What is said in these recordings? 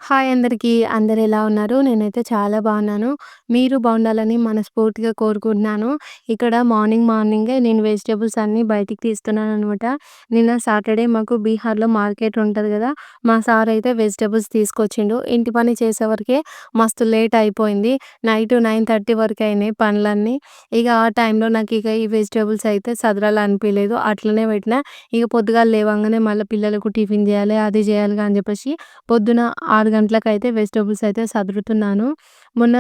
Hi అందరికీ. అందరూ ఎలా ఉన్నారు? నేనైతే చాలా బాగున్నాను. మీరు బాగుండాలని మనస్ఫూర్తిగా కోరుకుంటున్నాను. ఇక్కడ మార్నింగే నేను వెజిటబుల్స్ అన్నీ బయటికి తీస్తున్నాననమాట. నిన్న సాటర్‌డే మాకు బీహార్‌లో మార్కెట్ ఉంటది గదా! మా సార్ అయితే వెజిటబుల్స్ తీసుకొచ్చిండు. ఇంటి పని చేసేవరకే మస్తు లేట్ అయిపోయింది. నైట్ 9:30 వరకు అయినాయి పనులన్నీ. ఇక ఆ టైంలో నాకిక ఈ వెజిటబుల్స్ అయితే సదరాలనిపియలేదు. అట్లనే పెట్టినా. ఇక పొద్దుగాల లేవంగానే మళ్ళీ పిల్లలకు టిఫిన్ జేయాలి, అది జేయాలిగా అని జెప్పేసి పొద్దున 6 గంటలకైతే వెజిటబుల్స్ అయితే సదురుతున్నాను. మొన్న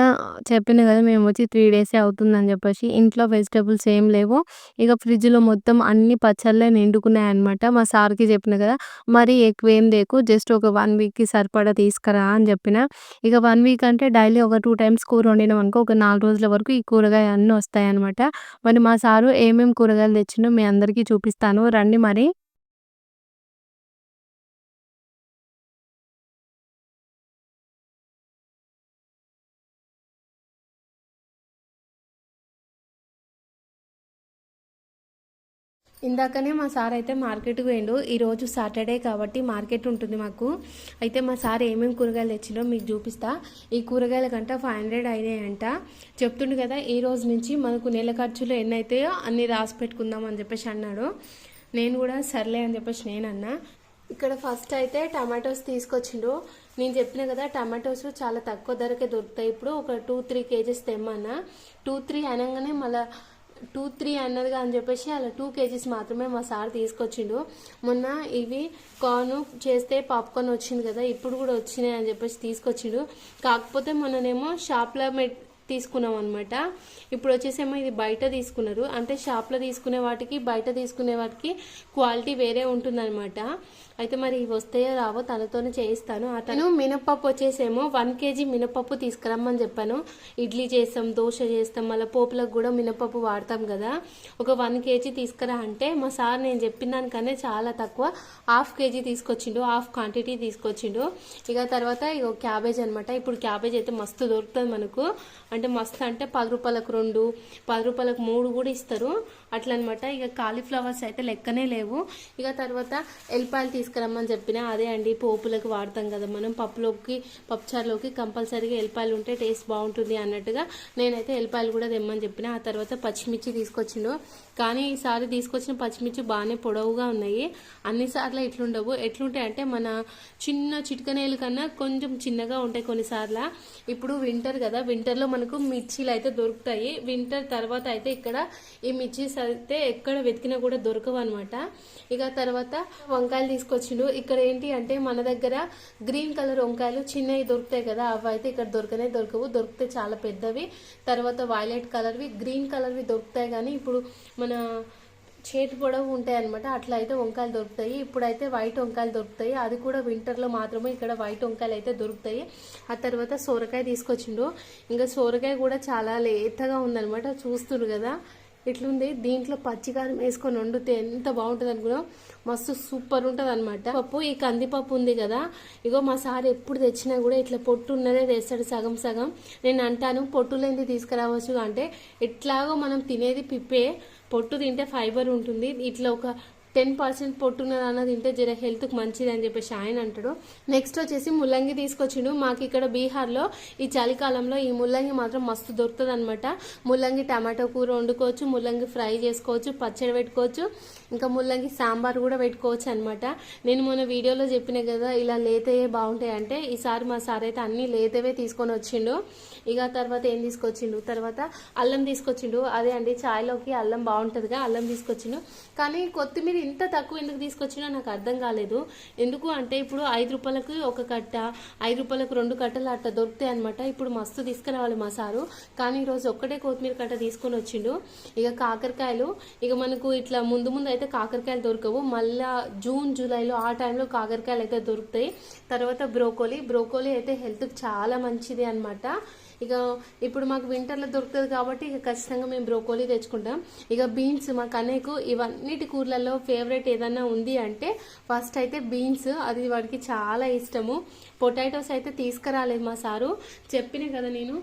చెప్పిన గదా! మేమొచ్చి 3 డేసే అవుతుందని జెప్పేసి. ఇంట్లో వెజిటబుల్స్ ఏం లేవు. ఇగ ఫ్రిడ్జ్‌లో మొత్తం అన్ని పచ్చళ్ళే నిండుకున్నాయన్నమాట. మా సార్‌కి జెప్పిన గదా! మరీ ఎక్కువేం తేకు జస్ట్ ఒక 1 వీక్‌కి సరిపడా తీసుకురా అని జెప్పిన. ఇక 1 వీక్ అంటే డైలీ ఒక 2 టైమ్స్ కూర వండినామనుకో ఒక 4 రోజుల వరకు ఈ కూరగాయలన్నీ వస్తాయన్నమాట. మరి మా సారు ఏమేం కూరగాయలు తెచ్చిండో మీ అందరికీ చూపిస్తాను. రండి మరి. ఇందాకనే మా సార్ అయితే మార్కెట్‌కి పోయిండు. ఈరోజు సాటర్‌డే కాబట్టి మార్కెట్ ఉంటుంది మాకు. అయితే మా సార్ ఏమేమి కూరగాయలు తెచ్చిండో మీకు చూపిస్తా. ఈ కూరగాయలకంట 500 అయినాయంట. చెప్తుండు కదా! ఈ రోజు నుంచి మనకు నెల ఖర్చులు ఎన్నైతాయో అన్నీ రాసి పెట్టుకుందాం అని చెప్పేసి అన్నాడు. నేను కూడా సర్లే అని చెప్పేసి నేనన్నా. ఇక్కడ ఫస్ట్ అయితే టమాటోస్ తీసుకొచ్చిండు. నేను చెప్పిన కదా టమాటోస్ చాలా తక్కువ ధరకే దొరుకుతాయి. ఇప్పుడు ఒక 2-3 కేజీస్ తెమ్మన్నా. 2-3 అనగానే మళ్ళీ 2-3 అన్నదిగా అని చెప్పేసి అలా 2 కేజీస్ మాత్రమే మా సార్ తీసుకొచ్చిండు. మొన్న ఇవి కార్న్ చేస్తే పాప్కార్న్ వచ్చింది కదా, ఇప్పుడు కూడా వచ్చినాయి అని చెప్పేసి తీసుకొచ్చిండు. కాకపోతే మొన్ననేమో షాప్లో తీసుకున్నాం అనమాట. ఇప్పుడు వచ్చేసేమో ఇది బయట తీసుకున్నారు. అంటే షాప్లో తీసుకునే వాటికి బయట తీసుకునే వాటికి క్వాలిటీ వేరే ఉంటుందన్నమాట. అయితే మరి ఇవి వస్తాయో రావో తనతోనే చేయిస్తాను. అతను మినపప్పు వచ్చేసేమో 1 కేజీ మినపప్పు తీసుకురమ్మని చెప్పాను. ఇడ్లీ చేస్తాం, దోశ చేస్తాం, మళ్ళీ పోపులకు కూడా మినపప్పు వాడతాం కదా. ఒక 1 కేజీ తీసుకురా అంటే మా సార్ నేను చెప్పిన దానికన్నా చాలా తక్కువ 1/2 కేజీ తీసుకొచ్చిండు. 1/2 క్వాంటిటీ తీసుకొచ్చిండు. ఇక తర్వాత ఇక క్యాబేజ్ అనమాట. ఇప్పుడు క్యాబేజ్ అయితే మస్తు దొరుకుతుంది మనకు. అంటే మస్తు అంటే 10 రూపాయలకు 2, 10 రూపాయలకు 3 కూడా ఇస్తారు అట్లా అనమాట. ఇక కాలీఫ్లవర్స్ అయితే లెక్కనే లేవు. ఇక తర్వాత ఎల్లిపాయలు తీసుకురమ్మని చెప్పిన. అదే అండి పోపులకు వాడతాం కదా మనం, పప్పుచారులోకి కంపల్సరీగా ఎల్లిపాయలు ఉంటే టేస్ట్ బాగుంటుంది అన్నట్టుగా నేనైతే ఎల్లిపాయలు కూడా తెమ్మని చెప్పిన. ఆ తర్వాత పచ్చిమిర్చి తీసుకొచ్చిండు. కానీ ఈసారి తీసుకొచ్చిన పచ్చిమిర్చి బాగానే పొడవుగా ఉన్నాయి. అన్నిసార్లు ఇట్లుండవు. ఎట్లుంటాయి అంటే మన చిన్న చిటికనేలు కన్నా కొంచెం చిన్నగా ఉంటాయి కొన్నిసార్లు. ఇప్పుడు వింటర్ కదా, వింటర్లో మనకు మిర్చీలు అయితే దొరుకుతాయి. వింటర్ తర్వాత అయితే ఇక్కడ ఈ మిర్చీస్ అయితే ఎక్కడ వెతికినా కూడా దొరకవు అనమాట. ఇక తర్వాత వంకాయలు తీసుకొచ్చిండు. ఇక్కడ ఏంటి అంటే మన దగ్గర గ్రీన్ కలర్ వంకాయలు చిన్నవి దొరుకుతాయి కదా, అవి అయితే ఇక్కడ దొరకవు. దొరికితే చాలా పెద్దవి. తర్వాత వైలెట్ కలర్వి, గ్రీన్ కలర్వి దొరుకుతాయి. కానీ ఇప్పుడు మన చేతి పొడవు ఉంటాయి అనమాట. అట్లా అయితే వంకాయలు దొరుకుతాయి. ఇప్పుడైతే వైట్ వంకాయలు దొరుకుతాయి. అది కూడా వింటర్లో మాత్రమే ఇక్కడ వైట్ వంకాయలు అయితే దొరుకుతాయి. ఆ తర్వాత సొరకాయ తీసుకొచ్చిండు. ఇంకా సొరకాయ కూడా చాలా లేతగా ఉందనమాట. చూస్తున్నారు కదా ఇట్లుంది. దీంట్లో పచ్చికారం వేసుకొని వండితే ఎంత బాగుంటుంది అనుకున్నాం. మస్తు సూపర్ ఉంటుంది అనమాట. పప్పు ఈ కందిపప్పు ఉంది కదా, ఇగో మా సార్ ఎప్పుడు తెచ్చినా కూడా ఇట్లా పొట్టు ఉన్నదే తెస్తాడు సగం సగం. నేను అంటాను పొట్టు లేనిది తీసుకురావచ్చు అంటే, ఎట్లాగో మనం తినేది పిప్పే, పొట్టు తింటే ఫైబర్ ఉంటుంది. ఇట్లా ఒక 10% పొట్టున్నది అన్నది తింటే జర హెల్త్కి మంచిది అని చెప్పేసి ఆయన అంటాడు. నెక్స్ట్ వచ్చేసి ముల్లంగి తీసుకొచ్చిండు. మాకు ఇక్కడ బీహార్లో ఈ చలికాలంలో ఈ ముల్లంగి మాత్రం మస్తు దొరుకుతుంది అనమాట. ముల్లంగి టమాటో కూర వండుకోవచ్చు, ముల్లంగి ఫ్రై చేసుకోవచ్చు, పచ్చడి పెట్టుకోవచ్చు, ఇంకా ముల్లంగి సాంబార్ కూడా పెట్టుకోవచ్చు అనమాట. నేను మొన్న వీడియోలో చెప్పిన కదా ఇలా లేతయే బాగుంటాయి అంటే, ఈసారి మా సార్ అయితే అన్ని లేతవే తీసుకొని వచ్చిండు. ఇక తర్వాత ఏం తీసుకొచ్చిండు, తర్వాత అల్లం తీసుకొచ్చిండు. అదే అండి చాయ్లోకి అల్లం బాగుంటుందిగా, అల్లం తీసుకొచ్చిండు. కానీ కొత్తిమీర ఇంత తక్కువ ఎందుకు తీసుకొచ్చినా నాకు అర్థం కాలేదు. ఎందుకు అంటే ఇప్పుడు 5 రూపాయలకు ఒక కట్ట, 5 రూపాయలకు 2 కట్టలు అట్లా దొరుకుతాయి అనమాట. ఇప్పుడు మస్తు తీసుకురావాలి మా సారు, కానీ ఈరోజు ఒక్కటే కొత్తిమీర కట్ట తీసుకొని వచ్చిండు. ఇక కాకరకాయలు, ఇక మనకు ఇట్లా ముందు అయితే కాకరకాయలు దొరకవు. మళ్ళీ జూన్ జూలైలో ఆ టైంలో కాకరకాయలు అయితే దొరుకుతాయి. తర్వాత బ్రోకోలీ అయితే హెల్త్కి చాలా మంచిది అనమాట. ఇక ఇప్పుడు మాకు వింటర్లో దొరుకుతుంది కాబట్టి ఇక ఖచ్చితంగా మేము బ్రోకోలీ తెచ్చుకుంటాం. ఇక బీన్స్ మా కన్నయ్యకు ఇవన్నిటి కూరలలో ఫేవరెట్ ఏదన్నా ఉంది అంటే ఫస్ట్ అయితే బీన్స్, అది వాడికి చాలా ఇష్టము. పొటాటోస్ అయితే తీసుకురాలేదు మా సారు, చెప్పిన కదా నేను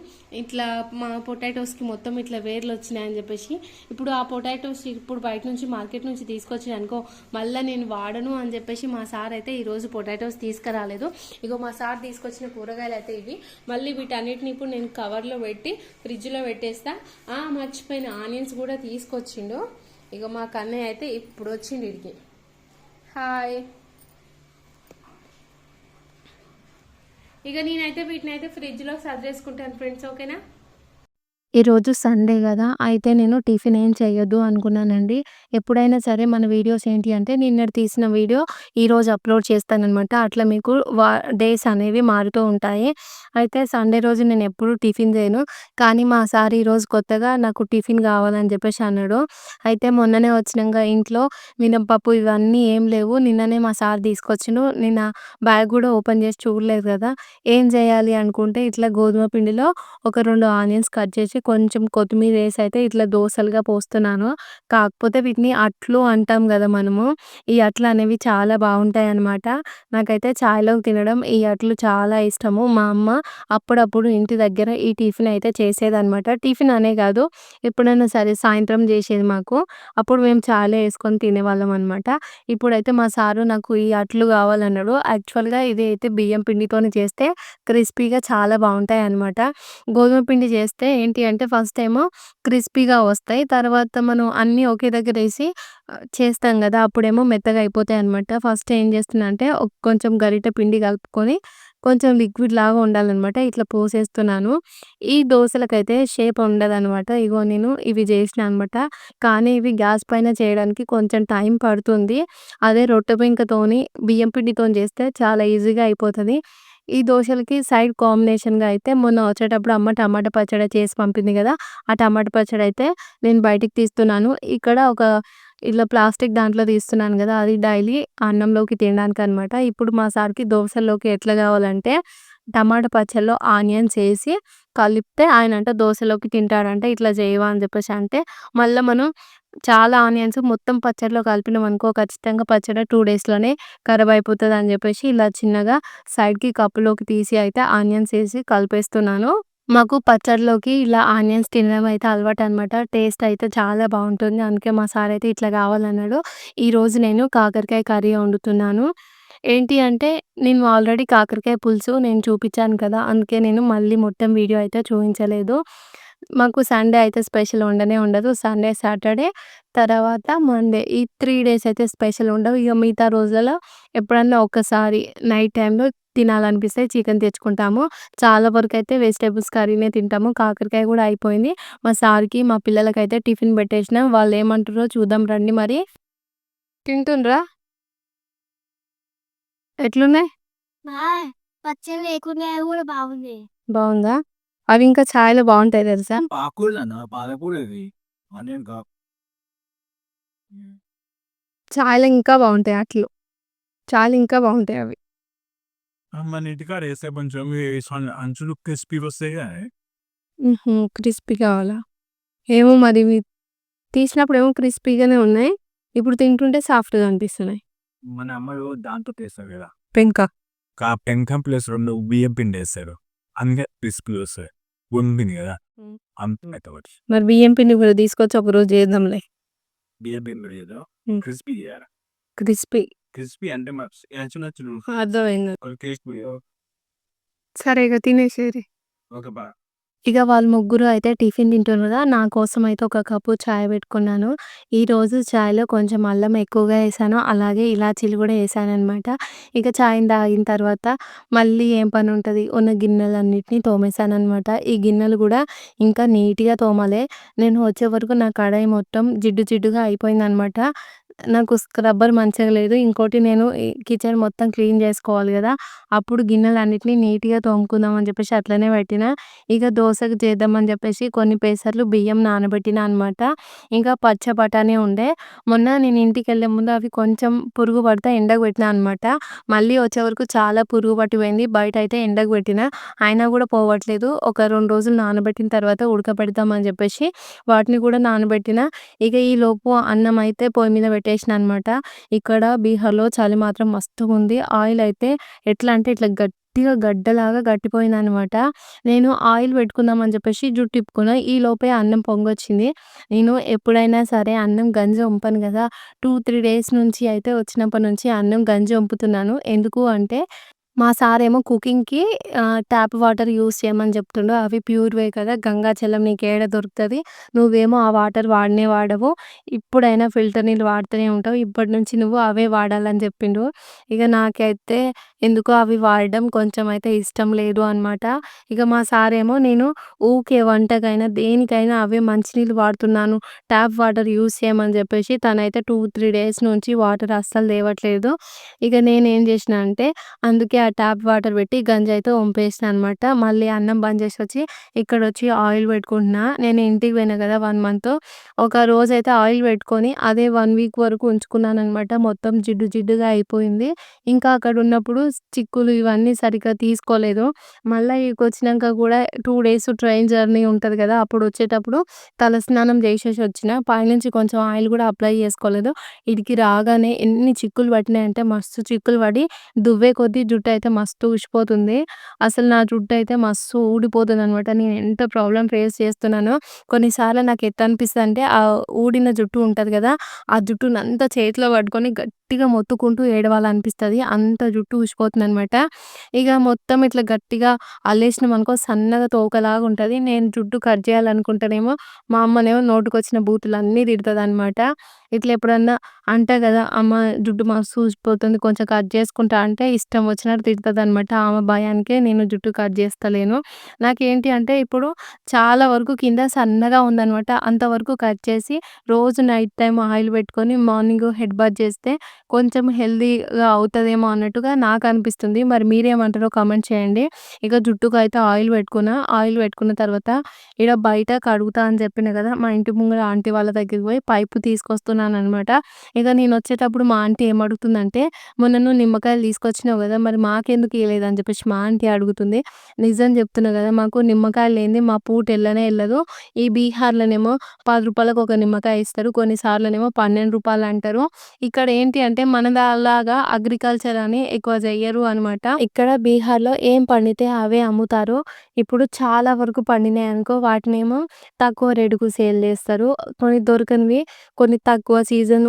ఇట్లా మా పొటాటోస్కి మొత్తం ఇట్లా వేర్లు వచ్చినాయని చెప్పేసి. ఇప్పుడు ఆ పొటాటోస్ ఇప్పుడు బయట నుంచి మార్కెట్ నుంచి తీసుకొచ్చిన అనుకో మళ్ళీ నేను వాడను అని చెప్పేసి మా సార్ అయితే ఈరోజు పొటాటోస్ తీసుకురాలేదు. ఇగో మా సార్ తీసుకొచ్చిన కూరగాయలు అయితే ఇవి. మళ్ళీ వీటన్నిటిని ఇప్పుడు నేను కవర్లో పెట్టి ఫ్రిడ్జ్లో పెట్టేస్తా. మర్చిపోయిన ఆనియన్స్ కూడా తీసుకొచ్చిండు. ఇక మా కన్నయ్య అయితే ఇప్పుడు వచ్చిండు ఇడికి. హాయ్. ఇక నేనైతే వీటిని అయితే ఫ్రిడ్జ్లో సర్దేసుకుంటాను ఫ్రెండ్స్, ఓకేనా. ఈరోజు సండే కదా! అయితే నేను టిఫిన్ ఏం చేయొద్దు అనుకున్నానండి. ఎప్పుడైనా సరే మన వీడియోస్ ఏంటి అంటే నిన్నటి తీసిన వీడియో ఈరోజు అప్లోడ్ చేస్తాననమాట. అట్లా మీకు డేస్ అనేవి మారుతూ ఉంటాయి. అయితే సండే రోజు నేను ఎప్పుడు టిఫిన్ చేయను. కానీ మా సార్ ఈరోజు కొత్తగా నాకు టిఫిన్ కావాలని చెప్పేసి అన్నాడు. అయితే మొన్ననే వచ్చినంక ఇంట్లో మినపప్పు ఇవన్నీ ఏం లేవు. నిన్ననే మా సార్ తీసుకొచ్చిండు. నిన్న బ్యాగ్ కూడా ఓపెన్ చేసి చూడలేదు కదా! ఏం చేయాలి అనుకుంటే ఇట్లా గోధుమ పిండిలో ఒక 2 ఆనియన్స్ కట్ చేసి కొంచెం కొత్తిమీర వేసి అయితే ఇట్లా దోసలుగా పోస్తున్నాను. కాకపోతే వీటిని అట్లు అంటాం కదా మనము. ఈ అట్లు అనేవి చాలా బాగుంటాయన్నమాట. నాకైతే చాయ్‌లో తినడం ఈ అట్లు చాలా ఇష్టము. మా అమ్మ అప్పుడప్పుడు ఇంటి దగ్గర ఈ టిఫిన్ అయితే చేసేదన్నమాట. టిఫిన్ అనే కాదు, ఎప్పుడైనా సరే సాయంత్రం చేసేది మాకు. అప్పుడు మేము చాయ్‌లో వేసుకొని తినేవాళ్ళం అనమాట. ఇప్పుడైతే మా సారు నాకు ఈ అట్లు కావాలన్నాడు. యాక్చువల్‌గా ఇది అయితే బియ్యం పిండితోని చేస్తే క్రిస్పీగా చాలా బాగుంటాయన్నమాట. గోధుమ పిండి చేస్తే ఏంటి అంటే ఫస్ట్ ఏమో క్రిస్పీగా వస్తాయి. తర్వాత మనం అన్నీ ఒకే దగ్గరేసి చేస్తాం గదా! అప్పుడేమో మెత్తగా అయిపోతాయన్నమాట. ఫస్ట్ ఏం చేస్తున్నా అంటే కొంచెం గరిటె పిండి కలుపుకొని కొంచెం లిక్విడ్ లాగా ఉండాలనమాట. ఇట్లా పోసేస్తున్నాను. ఈ దోసలకైతే షేప్ ఉండదనమాట. ఇగో నేను ఇవి చేసినా అనమాట. కానీ ఇవి గ్యాస్ పైన చేయడానికి కొంచెం టైం పడుతుంది. అదే రొట్టె పెంకతోని బియ్యం పిండితోని చేస్తే చాలా ఈజీగా అయిపోతది. ఈ దోసలకి సైడ్ కాంబినేషన్‌గా అయితే మొన్న వచ్చేటప్పుడు అమ్మ టమాటా పచ్చడి చేసి పంపింది గదా! ఆ టమాటా పచ్చడైతే నేను బయటికి తీస్తున్నాను. ఇక్కడ ఒక ఇట్లా ప్లాస్టిక్ దాంట్లో తీస్తున్నాను గదా! అది డైలీ అన్నంలోకి తినడానికనమాట. ఇప్పుడు మా సార్‌కి దోసల్లోకి ఎట్లా గావాలంటే టమాటా పచ్చడిలో ఆనియన్స్ ఏసి కలిపితే ఆయనంట దోసలోకి తింటాడంట. ఇట్లా చేయవా అని చెప్పేసి అంటే, మళ్ళా మనం చాలా ఆనియన్స్ మొత్తం పచ్చడిలో కలిపినామనుకో ఖచ్చితంగా పచ్చడి 2 డేస్‌లోనే ఖరాబ్ అయిపోతదని చెప్పేసి ఇలా చిన్నగా సైడ్‌కి కప్పులోకి తీసి అయితే ఆనియన్స్ ఏసి కలిపేస్తున్నాను. మాకు పచ్చడిలోకి ఇలా ఆనియన్స్ తినడం అయితే అలవాటనమాట. టేస్ట్ అయితే చాలా బావుంటుంది. అందుకే మా సార్ అయితే ఇట్లా కావాలన్నాడు. ఈరోజు నేను కాకరకాయ కర్రీ వండుతున్నాను. ఏంటి అంటే నేను ఆల్రెడీ కాకరకాయ పులుసు నేను చూపిచ్చాను కదా! అందుకే నేను మళ్ళీ మొత్తం వీడియో అయితే చూయించలేదు. మాకు సండే అయితే స్పెషల్ ఉండనే ఉండదు. సండే, సాటర్డే తర్వాత మండే ఈ 3 డేస్ అయితే స్పెషల్ ఉండవు. ఇగ మిగతా రోజులలో ఎప్పుడన్నా ఒక్కసారి నైట్ టైమ్‌లో తినాలనిపిస్తే చికెన్ తెచ్చుకుంటాము. చాలా వరకైతే వెజిటబుల్స్ కర్రీనే తింటాము. కాకరకాయ గూడా అయిపోయింది. మా సార్‌కి, మా పిల్లలకైతే టిఫిన్ పెట్టేసినా. వాళ్ళేమంటుర్రో చూద్దాం రండి మరి. తింటుండ్రా? ఎట్లున్నాయి? పచ్చడి లేకుండా కూడా బాగుంది. బావుందా? అవి ఇంకా చాయ్‌లో బావుంటాయి తెలుసా? ఆకుకూరలన్నా పాలకూర ఇది. ఆనియన్ కా చాయ్‌లో ఇంకా బావుంటాయి అట్లు. చాయ్‌లో ఇంకా బావుంటాయి అవి. మన ఇంటికాడ ఏస్తే కొంచెం అంచులు క్రిస్పీ వస్తాయి గానీ క్రిస్పీ కావాలా? ఏమో మరి ఇవి తీసినప్పుడేమో క్రిస్పీగానే ఉన్నాయి. ఇప్పుడు తింటుంటే సాఫ్ట్‌గా అనిపిస్తున్నాయి. మన అమ్మలు దాంతో చేస్తారు కదా! పెంక. పెంకం ప్లస్ 2 బియ్యం పిండేస్తారు. అందుకే క్రిస్పీ వస్తాయి. గోధుమ పిండి కదా! హ్మ్. అంత మెత్తబడి. మరి బియ్యం పిండి కూడా తీసుకొచ్చి ఒకరోజు చేద్దాంలే. బియ్యం పిండి లేదు. హ్మ్. క్రిస్పీ చేయాలి. క్రిస్పీ. క్రిస్పీ అంటే నచ్చులు అర్థమైంది. ఒక క్రిస్పీ సరే ఇగ తినేసేయ్. ఒక బా ఇక వాళ్ళు ముగ్గురు అయితే టిఫిన్ తింటున్నారు కదా! నా కోసం అయితే ఒక కప్పు చాయ్ పెట్టుకున్నాను. ఈరోజు చాయ్‌లో కొంచెం అల్లం ఎక్కువగా ఏసాను. అలాగే ఇలాచీలు కూడా ఏసాననమాట. ఇక చాయ్‌ని తాగిన తర్వాత మళ్ళీ ఏం పని ఉంటది, ఉన్న గిన్నెలన్నిటిని తోమేసాననమాట. ఈ గిన్నెలు కూడా ఇంకా నీట్‌గా తోమాలే. నేను వచ్చే వరకు నా కడాయి మొత్తం జిడ్డు జిడ్డుగా అయిపోయిందనమాట. నాకు స్క్రబ్బర్ మంచిగా లేదు. ఇంకోటి నేను ఈ కిచెన్ మొత్తం క్లీన్ జేసుకోవాలి గదా! అప్పుడు గిన్నెలన్నిటిని నీట్‌గా తోముకుందాం అని జెప్పేసి అట్లనే పెట్టినా. ఇక దోసకి చేద్దామని జెప్పేసి కొన్ని పెసర్లు, బియ్యం నానబెట్టినా అనమాట. ఇంకా పచ్చ బఠానీ ఉండే. మొన్న నేను ఇంటికెళ్ళే ముందు అవి కొంచెం పురుగు పడితే ఎండకు పెట్టినా అనమాట. మళ్ళీ వచ్చే వరకు చాలా పురుగు పట్టిపోయింది. బయటైతే ఎండకు పెట్టినా. అయినా గూడా పోవట్లేదు. ఒక 2 రోజులు నానబెట్టిన తర్వాత ఉడకబెడదామని జెప్పేసి వాటిని కూడా నానబెట్టినా. ఇక ఈలోపు అన్నం అయితే పొయ్యి మీద పెట్టేసినా అనమాట. ఇక్కడ బీహార్‌లో చలి మాత్రం మస్తుగుంది. ఆయిల్ అయితే ఎట్లా అంటే ఇట్లా గట్టిగా గడ్డలాగా గట్టిపోయిందనమాట. నేను ఆయిల్ పెట్టుకుందామని చెప్పేసి జుట్టు ఇప్పుకున్నా. ఈలోపే అన్నం పొంగొచ్చింది. నేను ఎప్పుడైనా సరే అన్నం గంజి ఒంపను గదా! 2, 3 డేస్ నుంచి అయితే వచ్చినప్పటి నుంచి అన్నం గంజి ఒంపుతున్నాను. ఎందుకు అంటే మా సారేమో కుకింగ్‌కి ట్యాప్ వాటర్ యూజ్ చేయమని చెప్తుండు. అవి ప్యూర్‌వే కదా! గంగాజలం నీకేడ దొరుకుతది. నువ్వేమో ఆ వాటర్ వాడనే వాడవు. ఇప్పుడైనా ఫిల్టర్ నీళ్ళు వాడుతూనే ఉంటావు. ఇప్పటి నుంచి నువ్వు అవే వాడాలని చెప్పిండు. ఇక నాకైతే ఎందుకో అవి వాడడం కొంచెం అయితే ఇష్టం లేదు అనమాట. ఇక మా సారేమో నేను ఊకే వంటకైనా, దేనికైనా అవే మంచినీళ్ళు వాడుతున్నాను. ట్యాప్ వాటర్ యూజ్ చేయమని చెప్పేసి తనైతే 2, 3 డేస్ నుంచి వాటర్ అస్సలు తేవట్లేదు. ఇక నేనేం చేసినా అంటే అందుకే ఆ ట్యాప్ వాటర్ పెట్టి గంజయితే వంపేసినా అనమాట. మళ్ళీ అన్నం బంద్ చేసొచ్చి ఇక్కడొచ్చి ఆయిల్ పెట్టుకుంటున్నా. నేను ఇంటికి పోయినా కదా 1 మంత్. ఒక రోజైతే ఆయిల్ పెట్టుకొని అదే 1 వీక్ వరకు ఉంచుకున్నాననమాట. మొత్తం జిడ్డు జిడ్డుగా అయిపోయింది. ఇంకా అక్కడున్నప్పుడు చిక్కులు ఇవన్నీ సరిగ్గా తీసుకోలేదు. మళ్ళా ఈడికొచ్చినంక కూడా 2 డేస్ ట్రైన్ జర్నీ ఉంటది కదా! అప్పుడొచ్చేటప్పుడు తలస్నానం చేసేసొచ్చిన. పైనుంచి కొంచెం ఆయిల్ కూడా అప్లై చేసుకోలేదు. ఈడికి రాగానే ఎన్ని చిక్కులు పట్టినాయంటే మస్తు చిక్కులు పడి దువ్వే కొద్దీ జుట్టయితే మస్తు ఊసిపోతుంది. అసలు నా జుట్టయితే మస్తు ఊడిపోతుందనమాట. నేను ఎంత ప్రాబ్లమ్ ఫేస్ చేస్తున్నానో కొన్నిసార్లు నాకు ఎట్లా అనిపిస్తదంటే ఆ ఊడిన జుట్టు ఉంటది గదా! ఆ జుట్టునంతా చేతిలో పట్టుకొని గట్టిగా మొత్తుకుంటూ ఏడవాలనిపిస్తది. అంత జుట్టు ఊసిపోతుందనమాట. ఇగ మొత్తం ఇట్లా గట్టిగా అల్లేసినామనుకో సన్నగా తోకలాగా ఉంటది. నేను జుట్టు కట్ చేయాలనుకుంటేనేమో మా అమ్మనేమో నోటికొచ్చిన బూతులన్నీ తిడతదనమాట. ఇట్లా ఎప్పుడన్నా అంటా గదా! అమ్మ జుట్టు మస్తు ఊసిపోతుంది కొంచెం కట్ చేసుకుంటా అంటే ఇష్టం వచ్చినట్టు తిడతదనమాట. ఆమె భయానికే నేను జుట్టు కట్ చేస్తలేను. నాకేంటి అంటే ఇప్పుడు చాలా వరకు కింద సన్నగా ఉందనమాట. అంతవరకు కట్ చేసి రోజు నైట్ టైమ్ ఆయిల్ పెట్టుకొని మార్నింగ్ హెడ్ బాత్ చేస్తే కొంచెం హెల్తీగా అవుతదేమో అన్నట్టుగా నాకనిపిస్తుంది. మరి మీరేమంటారో కామెంట్ చేయండి. ఇక జుట్టుకైతే ఆయిల్ పెట్టుకున్నా. ఆయిల్ పెట్టుకున్న తర్వాత ఈడ బయట కడుగుతా అని చెప్పిన గదా! మా ఇంటి ముంగల ఆంటీ వాళ్ళ దగ్గరికి పోయి పైపు తీసుకొస్తున్నాననమాట. ఇక నేనొచ్చేటప్పుడు మా ఆంటీ ఏమడుగుతుందంటే, "మొన్న నువ్వు నిమ్మకాయలు తీసుకొచ్చినావు గదా! మరి మాకెందుకు ఇయలేదని" చెప్పేసి మా ఆంటీ అడుగుతుంది. నిజం చెప్తున్నా గదా! మాకు నిమ్మకాయలు లేనిదే మా పూట ఎల్లనే ఎల్లదు. ఈ బీహార్‌లోనేమో రూ. 10కి ఒక నిమ్మకాయ ఇస్తారు. కొన్నిసార్లనేమో రూ. 12 అంటారు. ఇక్కడ ఏంటి అంటే మనలాగా అగ్రికల్చర్ అని ఎక్కువ చెయ్యరు అనమాట. ఇక్కడ బీహార్‌లో ఏం పండితే అవే అమ్ముతారు. ఇప్పుడు చాలా వరకు పండినాయనుకో వాటినేమో తక్కువ రేటుకు సేల్ చేస్తారు. కొన్ని దొరకనివి కొన్ని తక్కువ సీజన్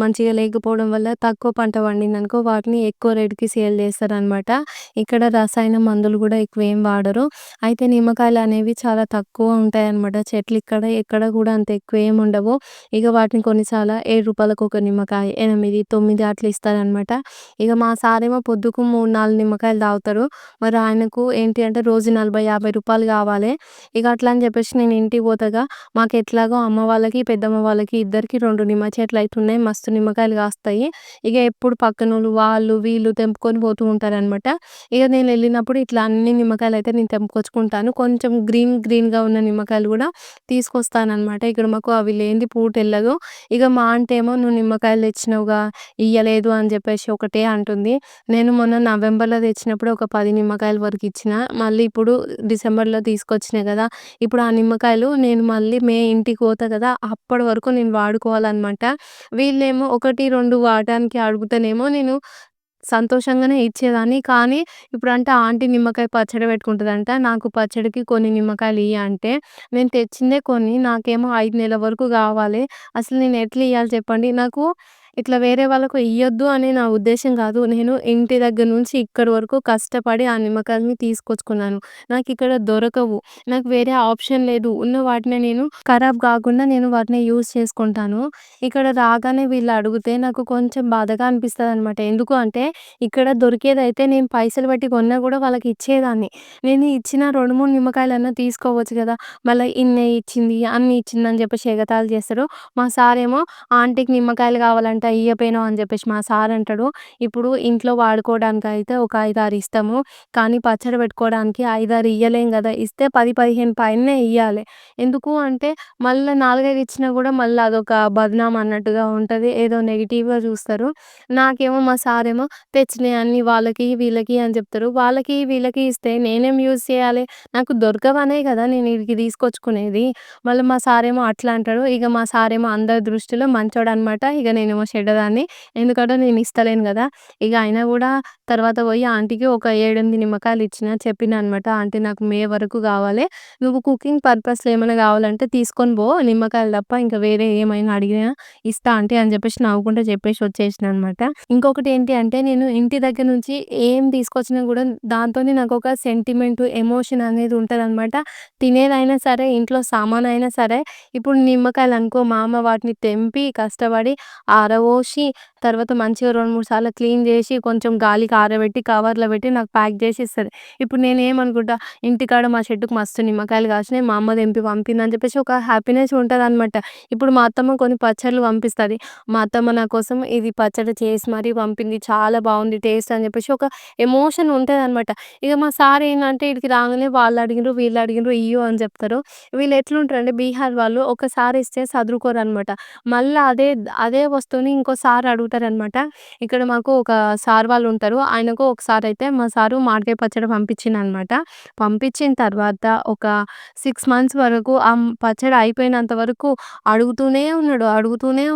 మంచిగా లేకపోవడం వల్ల తక్కువ పంట పండిందనుకో వాటిని ఎక్కువ రేట్‌కి సేల్ చేస్తారనమాట. ఇక్కడ రసాయన మందులు గూడా ఎక్కువేం వాడరు. అయితే నిమ్మకాయలనేవి చాలా తక్కువ ఉంటాయన్నమాట. చెట్లు ఇక్కడ ఎక్కడ గూడా అంత ఎక్కువేం ఉండవు. ఇక వాటిని కొన్నిసార్లు రూ. 7కి ఒక నిమ్మకాయ, 8, 9 అట్లా ఇస్తారనమాట. ఇక మా సారేమో పొద్దుకు 3, 4 నిమ్మకాయలు తాగుతారు. మరి ఆయనకు ఏంటి అంటే రోజు 40, 50 కావాలి. ఇక అట్లా అని చెప్పేసి నేను ఇంటికి పోతాగా మాకెట్లాగో అమ్మ వాళ్ళకి, పెద్దమ్మ వాళ్ళకి ఇద్దరికీ 2 నిమ్మ చెట్లయితున్నాయి. మస్తు నిమ్మకాయలు కాస్తాయి. ఇక ఎప్పుడు పక్కనోళ్ళు వాళ్ళు వీళ్ళు తెంపుకొని పోతూ ఉంటారనమాట. ఇక నేనెళ్ళినప్పుడు ఇట్లా అన్ని నిమ్మకాయలయితే నేను తెంపుకొచ్చుకుంటాను. కొంచెం గ్రీన్‌గా ఉన్న నిమ్మకాయలు గూడా తీసుకొస్తాననమాట. ఇక్కడ మాకు అవి లేనిది పూటెళ్ళదు. ఇక మా ఆంటీ ఏమో "నువ్వు నిమ్మకాయలు తెచ్చినావుగా ఇయ్యలేదు" అని చెప్పేసి ఒకటే అంటుంది. నేను మొన్న నవంబర్‌లో తెచ్చినప్పుడు ఒక 10 నిమ్మకాయల వరకు ఇచ్చిన. మళ్ళీ ఇప్పుడు డిసెంబర్‌లో తీసుకొచ్చినా గదా! ఇప్పుడు ఆ నిమ్మకాయలు నేను మళ్ళీ మే ఇంటికి పోతా కదా! అప్పటి వరకు నేను వాడుకోవాలనమాట. వీళ్ళేమో 1, 2 వాడటానికి అడుగుతేనేమో నేను సంతోషంగానే ఇచ్చేదాన్ని. కానీ ఇప్పుడంట ఆంటీ నిమ్మకాయ పచ్చడి పెట్టుకుంటదంట. నాకు పచ్చడికి కొన్ని నిమ్మకాయలు ఇయ్యి అంటే, నేను తెచ్చిందే కొన్ని. నాకేమో 5 నెలల వరకు కావాలి. అసలు నేను ఎట్లా ఇయ్యాలి చెప్పండి? నాకు ఇట్లా వేరే వాళ్ళకు ఇయ్యొద్దు అని నా ఉద్దేశ్యం కాదు. నేను ఇంటి దగ్గర నుంచి ఇక్కడి వరకు కష్టపడి ఆ నిమ్మకాయలని తీసుకొచ్చుకున్నాను. నాకిక్కడ దొరకవు. నాకు వేరే ఆప్షన్ లేదు. ఉన్న వాటిని నేను ఖరాబ్ కాకుండా నేను వాటిని యూజ్ చేసుకుంటాను. ఇక్కడ రాగానే వీళ్ళు అడిగితే నాకు కొంచెం బాధగా అనిపిస్తదనమాట. ఎందుకు అంటే ఇక్కడ దొరికేదైతే నేను పైసలు పెట్టి కొన్నా కూడా వాళ్ళకి ఇచ్చేదాన్ని. నేను ఇచ్చిన 2, 3 నిమ్మకాయలన్నా తీసుకోవచ్చు కదా! మళ్ళా ఇన్నే ఇచ్చింది, అన్ని ఇచ్చిందని చెప్పేసి ఎగతాళి చేస్తారు. మా సారేమో ఆంటీకి నిమ్మకాయలు కావాలంటే ఇయ్యలేదంట, ఇయ్యపోయినావు అని చెప్పేసి మా సార్ అంటాడు. ఇప్పుడు ఇంట్లో వాడుకోవడానికి అయితే ఒక 5, 6 ఇస్తాము. కానీ పచ్చడి పెట్టుకోవడానికి 5, 6 ఇయ్యలేం కదా! ఇస్తే 10, 15 పైనే ఇయ్యాలి. ఎందుకు అంటే మళ్ళీ 4, 5 ఇచ్చినా కూడా మళ్ళీ అదొక బద్నాం అన్నట్టుగా ఉంటది. ఏదో నెగెటివ్‌గా చూస్తారు. నాకేమో మా సారేమో తెచ్చినయి అన్నీ వాళ్ళకి, వీళ్ళకి అని చెప్తారు. వాళ్ళకి, వీళ్ళకి ఇస్తే నేనేం యూజ్ చేయాలి? నాకు దొరకవనే కదా నేను ఈడికి తీసుకొచ్చుకునేది. మళ్ళీ మా సారేమో అట్లా అంటాడు. ఇక మా సారేమో అందరి దృష్టిలో మంచోడనమాట. ఇక నేనేమో చెడ్డదాన్ని. ఎందుకంటే నేను ఇస్తలేను కదా! ఇక అయినా కూడా తర్వాత పోయి ఆంటీకి ఒక 7, 8 నిమ్మకాయలు ఇచ్చినా. చెప్పినా అనమాట. ఆంటీ నాకు మే వరకు కావాలి. నువ్వు కుకింగ్ పర్పస్‌లో ఏమైనా కావాలంటే తీసుకొని పో. నిమ్మకాయలు తప్ప ఇంకా వేరే ఏమైనా అడిగినా ఇస్తా ఆంటీ అని చెప్పేసి నవ్వుకుంటూ చెప్పేసి వచ్చేసినా అనమాట. ఇంకొకటి ఏంటి అంటే నేను ఇంటి దగ్గర నుంచి ఏం తీసుకొచ్చినా కూడా దాంతోని నాకొక సెంటిమెంట్, ఎమోషన్ అనేది ఉంటదనమాట. తినేదైనా సరే, ఇంట్లో సామానయినా సరే, ఇప్పుడు నిమ్మకాయలనుకో మా అమ్మ వాటిని తెంపి, కష్టపడి ఆరబోసి, తర్వాత మంచిగా 2, 3 సార్లు క్లీన్ చేసి, కొంచెం గాలికి ఆరబెట్టి, కవర్‌లో పెట్టి నాకు ప్యాక్ చేసి ఇస్తది. ఇప్పుడు నేనేమనుకుంటా, ఇంటికాడ మా చెట్టుకు మస్తు నిమ్మకాయలు కాసినాయి, మా అమ్మ తెంపి పంపిందని చెప్పేసి ఒక హ్యాపీనెస్ ఉంటదనమాట. ఇప్పుడు మా అత్తమ్మ కొన్ని పచ్చడ్లు పంపిస్తది. మా అత్తమ్మ నా కోసం ఇది పచ్చడి చేసి మరీ పంపింది. చాలా బావుంది టేస్ట్ అని చెప్పేసి ఒక ఎమోషన్ ఉంటదనమాట. ఇక మా సార్ ఏందంటే ఈడికి రాంగానే వాళ్ళు అడిగిండ్రు, వీళ్ళు అడిగిండ్రు ఇయ్యు అని చెప్తారు. వీళ్ళు ఎట్లుంటారంటే బీహార్ వాళ్ళు ఒకసారి ఇస్తే సదురుకోరనమాట. మళ్ళా అదే వస్తువుని ఇంకోసారి అడుగుతారనమాట. ఇక్కడ మాకు ఒక సార్ వాళ్ళు ఉంటారు. ఆయనకు ఒకసారైతే మా సారు మామిడికాయ పచ్చడి పంపించిండనమాట. పంపించిన తర్వాత ఒక 6 మంత్స్ వరకు పచ్చడి అయిపోయినంత వరకు అడుగుతూనే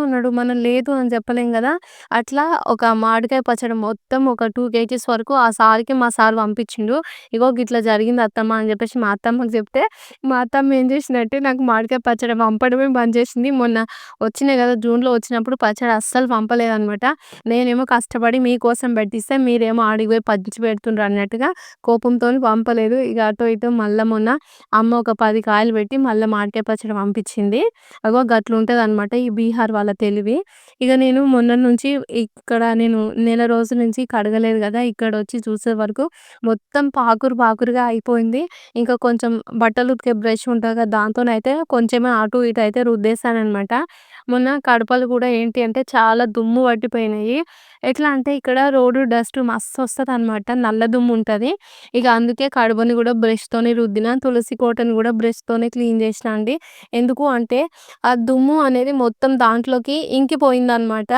ఉన్నాడు. మనం లేదు అని చెప్పలేం గదా! అట్లా ఒక మామిడికాయ పచ్చడి మొత్తం ఒక 2 కేజీస్ వరకు ఆ సార్‌కి మా సార్ పంపించిండు. ఇగో గిట్లా జరిగింది అత్తమ్మ అని చెప్పేసి మా అత్తమ్మకి చెప్తే, మా అత్తమ్మ ఏం చేసిందంటే నాకు మామిడికాయ పచ్చడి పంపడమే బంద్ చేసింది. మొన్న వచ్చినాయి గదా! జూన్‌లో వచ్చినప్పుడు పచ్చడి అస్సలు పంపలేదనమాట. నేనేమో కష్టపడి మీకోసం పెట్టిస్తే మీరేమో ఆడికి పోయి పంచి పెడుతుండ్రు అన్నట్టుగా కోపంతోని పంపలేదు. ఇగ అటో ఇటో మళ్ళా మొన్న అమ్మ ఒక 10 కాయలు పెట్టి మళ్ళా మామిడికాయ పచ్చడి పంపించింది. అగో గట్లుంటదనమాట ఈ బీహార్ వాళ్ళ తెలివి. ఇగ నేను మొన్నటి నుంచి ఇక్కడ నేను నెల రోజుల నుంచి కడగలేదు గదా! ఇక్కడొచ్చి చూసే వరకు మొత్తం పాకురుగా అయిపోయింది. ఇంకా కొంచెం బట్టలు ఉతికే బ్రష్ ఉంటది కదా! దాంతోనైతే కొంచెమే అటు ఇటు అయితే రుద్దేశాననమాట. మొన్న కడపలు కూడా ఏంటి అంటే చాలా దుమ్ము పట్టిపోయినాయి. ఎట్లా అంటే ఇక్కడ రోడ్డు డస్ట్ మస్తొస్తదనమాట. నల్ల దుమ్ము ఉంటది. ఇక అందుకే కడపని కూడా బ్రష్‌తోనే రుద్దిన. తులసి కోటని కూడా బ్రష్‌తోనే క్లీన్ చేసినా అండి. ఎందుకు అంటే ఆ దుమ్ము అనేది మొత్తం దాంట్లోకి ఇంకిపోయిందనమాట.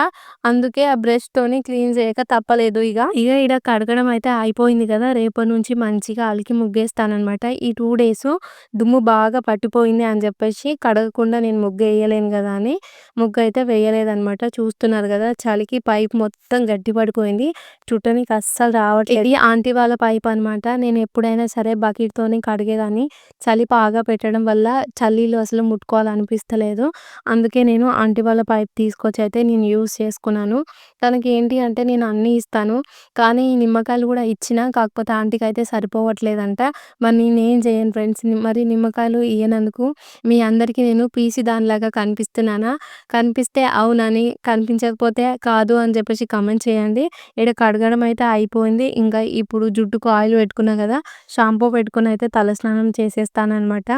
అందుకే ఆ బ్రష్‌తోని క్లీన్ చేయక తప్పలేదు ఇగ. ఈడ కడగడం అయితే అయిపోయింది కదా! రేపటి నుంచి మంచిగా అలికి ముగ్గేస్తాననమాట. ఈ 2 డేసు దుమ్ము బాగా పట్టిపోయింది అని చెప్పేసి కడగకుండా నేను ముగ్గేయలేను గదా అని ముగ్గయితే వేయలేదనమాట. చూస్తున్నారు గదా! చలికి పైప్ మొత్తం గట్టి పడిపోయింది. చుట్టనికి అస్సలు రావట్లేదు. ఇది ఆంటీ వాళ్ళ పైప్ అనమాట. నేను ఎప్పుడైనా సరే బకెట్‌తోని కడిగేదాన్ని. చలి బాగా పెట్టడం వల్ల చల్లీలు అసలు ముట్టుకోవాలనిపిస్తలేదు. అందుకే నేను ఆంటీ వాళ్ళ పైప్ తీసుకొచ్చి అయితే నేను యూజ్ చేసుకున్నాను. తనకి ఏంటి అంటే నేను అన్నీ ఇస్తాను. కానీ ఈ నిమ్మకాయలు కూడా ఇచ్చినా కాకపోతే ఆంటీకయితే సరిపోవట్లేదంట. మరి నేనేం చేయను ఫ్రెండ్స్. మరి నిమ్మకాయలు ఇయ్యనందుకు మీ అందరికీ నేను పీసి దానిలాగా కనిపిస్తున్నానా? కనిపిస్తే అవునని, కనిపించకపోతే కాదు అని చెప్పేసి కామెంట్ చేయండి. ఈడ కడగడం అయితే అయిపోయింది. ఇంకా ఇప్పుడు జుట్టుకు ఆయిల్ పెట్టుకున్నా కదా! షాంపూ పెట్టుకొని అయితే తలస్నానం చేసేస్తాననమాట.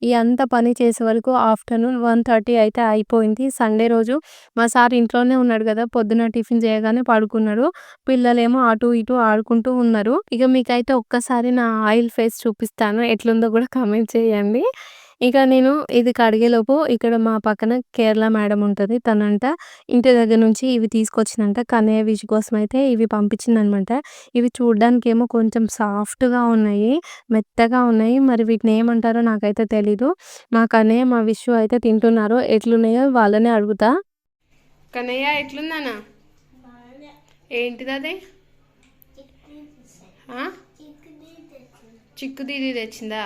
ఈ అంత పని చేసే వరకు ఆఫ్టర్‌నూన్ 1:30 అయితే అయిపోయింది. సండే రోజు మా సార్ ఇంట్లోనే ఉన్నాడు కదా! పొద్దున టిఫిన్ చేయగానే పడుకున్నాడు. పిల్లలేమో అటు ఇటు ఆడుకుంటూ ఉన్నారు. ఇక మీకైతే ఒక్కసారి నా ఆయిల్ ఫేస్ చూపిస్తాను. ఎట్లుందో కూడా కామెంట్ చేయండి. ఇక నేను ఇది కడిగేలోపు ఇక్కడ మా పక్కన కేరళ మేడం ఉంటది. తనంట ఇంటి దగ్గర నుంచి ఇవి తీసుకొచ్చిందంట. కన్నయ్య విష్ కోసం అయితే ఇవి పంపించిందనమాట. ఇవి చూడ్డానికేమో కొంచెం సాఫ్ట్‌గా ఉన్నాయి. మెత్తగా ఉన్నాయి. మరి వీటిని ఏమంటారో నాకైతే తెలీదు. మా కన్నయ్య, మా విషు అయితే తింటున్నారు. ఎట్లున్నాయో వాళ్ళనే అడుగుతా. కన్నయ్య ఎట్లుందన్నా? ఏంటిదది? చిక్కుదీది తెచ్చిందా?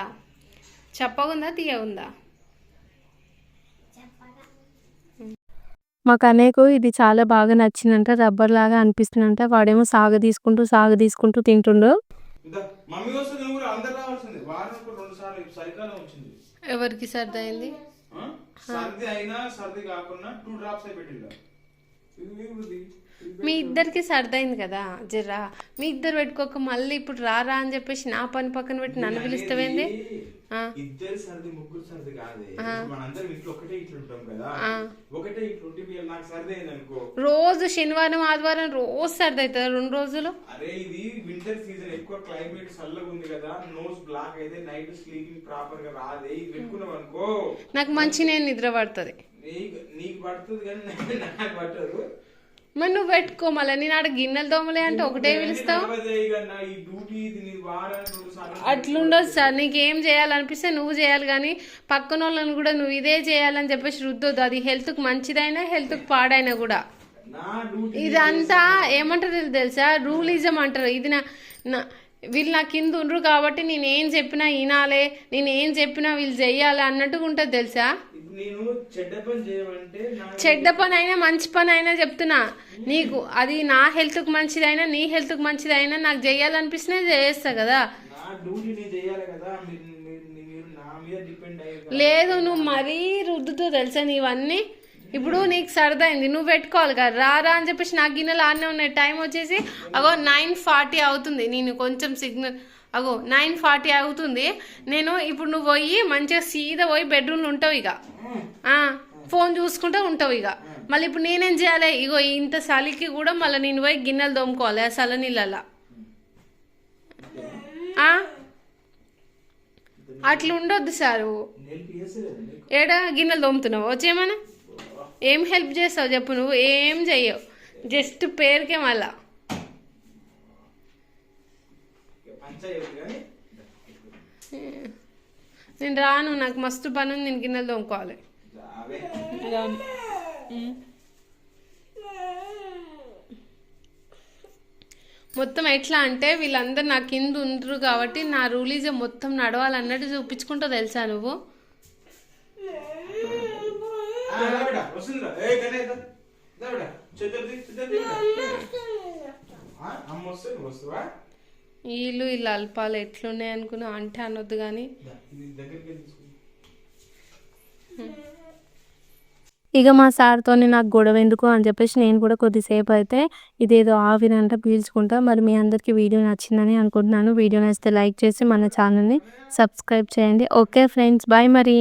చప్పగుందా, తీయగుందా? మా కన్నయ్యకు ఇది చాలా బాగా నచ్చిందంట. రబ్బర్‌లాగా అనిపిస్తుందంట. వాడేమో సాగదీసుకుంటూ తింటుండు. ఎవరికి సర్ది అయింది? సర్ది అయినా సర్ది కాకుండా 2 డ్రాప్స్ అయి పెట్టిండు. మీ ఇద్దరికి సర్దైంది కదా జర్రా, మీ ఇద్దరు పెట్టుకోక మళ్ళీ ఇప్పుడు రారా అని చెప్పేసి నా పని పక్కన పెట్టి నన్ను పిలుస్తావేంది? ఇద్దరు సర్ది ముగ్గురు సర్ది కాదే, మనందరం ఇంట్లో ఒకటే ఇట్లా ఉంటాం కదా, ఒకటే ఇట్లా ఉంటే నాకు సర్ది అయింది అనుకో, రోజు శనివారం ఆదివారం రోజు సర్ది అవుతుంది 2 రోజులు. అరే ఇది వింటర్ సీజన్, ఎక్కువ క్లైమేట్ చల్లగా ఉంది కదా, నోస్ బ్లాక్ అయితే నైట్ స్లీపింగ్ ప్రాపర్ గా రాదే. ఇది పెట్టుకున్నావు అనుకో నాకు మంచి నేను నిద్ర పడుతుంది. నీకు పడుతుంది కానీ నాకు పట్టదు. మరి నువ్వు పెట్టుకో, మళ్ళీ నేను ఆడ గిన్నెలు దోమలే అంటే ఒకటే పిలుస్తావు. అట్లుండదు సార్, నీకేం చేయాలనిపిస్తే నువ్వు చేయాలి కానీ పక్కన వాళ్ళని కూడా నువ్వు ఇదే చేయాలని చెప్పేసి రుద్దొద్దు. అది హెల్త్కి మంచిదైనా హెల్త్కి పాడైనా కూడా. ఇదంతా ఏమంటారు తెలుసా, రూలిజం అంటారు. ఇది వీళ్ళు నా కింద ఉండ్రు కాబట్టి నేనేం చెప్పినా వినాలే, నేనేం చెప్పినా వీళ్ళు చెయ్యాలి అన్నట్టుగా ఉంటుంది తెలుసా. చెడ్డ పని అయినా మంచి పని అయినా చెప్తున్నా నీకు, అది నా హెల్త్కి మంచిదైనా నీ హెల్త్కి మంచిదైనా నాకు చెయ్యాలనిపిస్తే చేస్తా కదా. లేదు నువ్వు మరీ రుద్దుతూ తెలుసా నీవన్నీ. ఇప్పుడు నీకు సరదైంది నువ్వు పెట్టుకోవాలి కదా, రారా అని చెప్పేసి నా గిన్నెలు ఆడనే ఉన్నాయి. టైం వచ్చేసి 9:40 అవుతుంది. నేను కొంచెం సిగ్నల్ 9:40 అవుతుంది. నేను ఇప్పుడు నువ్వు పోయి మంచిగా సీదా పోయి బెడ్రూమ్లో ఉంటావు ఇక, ఫోన్ చూసుకుంటూ ఉంటావు ఇక. మళ్ళీ ఇప్పుడు నేనేం చేయాలి, ఇంత చలికి కూడా మళ్ళీ నేను పోయి గిన్నెలు తోముకోవాలి ఆ చల్ల నీళ్ళ. అట్లా ఉండొద్దు సారు. ఏడా గిన్నెలు తోముతున్నావు వచ్చేమన్నా, ఏం హెల్ప్ చేస్తావు చెప్పు. నువ్వు ఏం చెయ్యవు, జస్ట్ పేరుకే. మళ్ళా నేను రాను, నాకు మస్తు పని ఉంది, నేను గిన్నెలు తోముకోవాలి. మొత్తం ఎట్లా అంటే వీళ్ళందరూ నా కింద ఉండరు కాబట్టి నా రూలిజం మొత్తం నడవాలన్నట్టు చూపించుకుంటా తెలుసా నువ్వు. వీళ్ళు వీళ్ళ అల్పాలు ఎట్లున్నాయి అనుకున్నా అంటే అనొద్దు కానీ. ఇక మా సార్తో నాకు గొడవ ఎందుకు అని చెప్పేసి నేను కూడా కొద్దిసేపు అయితే ఇదేదో ఆవిరంట పీల్చుకుంటా. మరి మీ అందరికీ వీడియో నచ్చిందని అనుకుంటున్నాను. వీడియో నచ్చితే లైక్ చేసి మన ఛానల్ని సబ్స్క్రైబ్ చేయండి. ఓకే ఫ్రెండ్స్, బాయ్ మరి.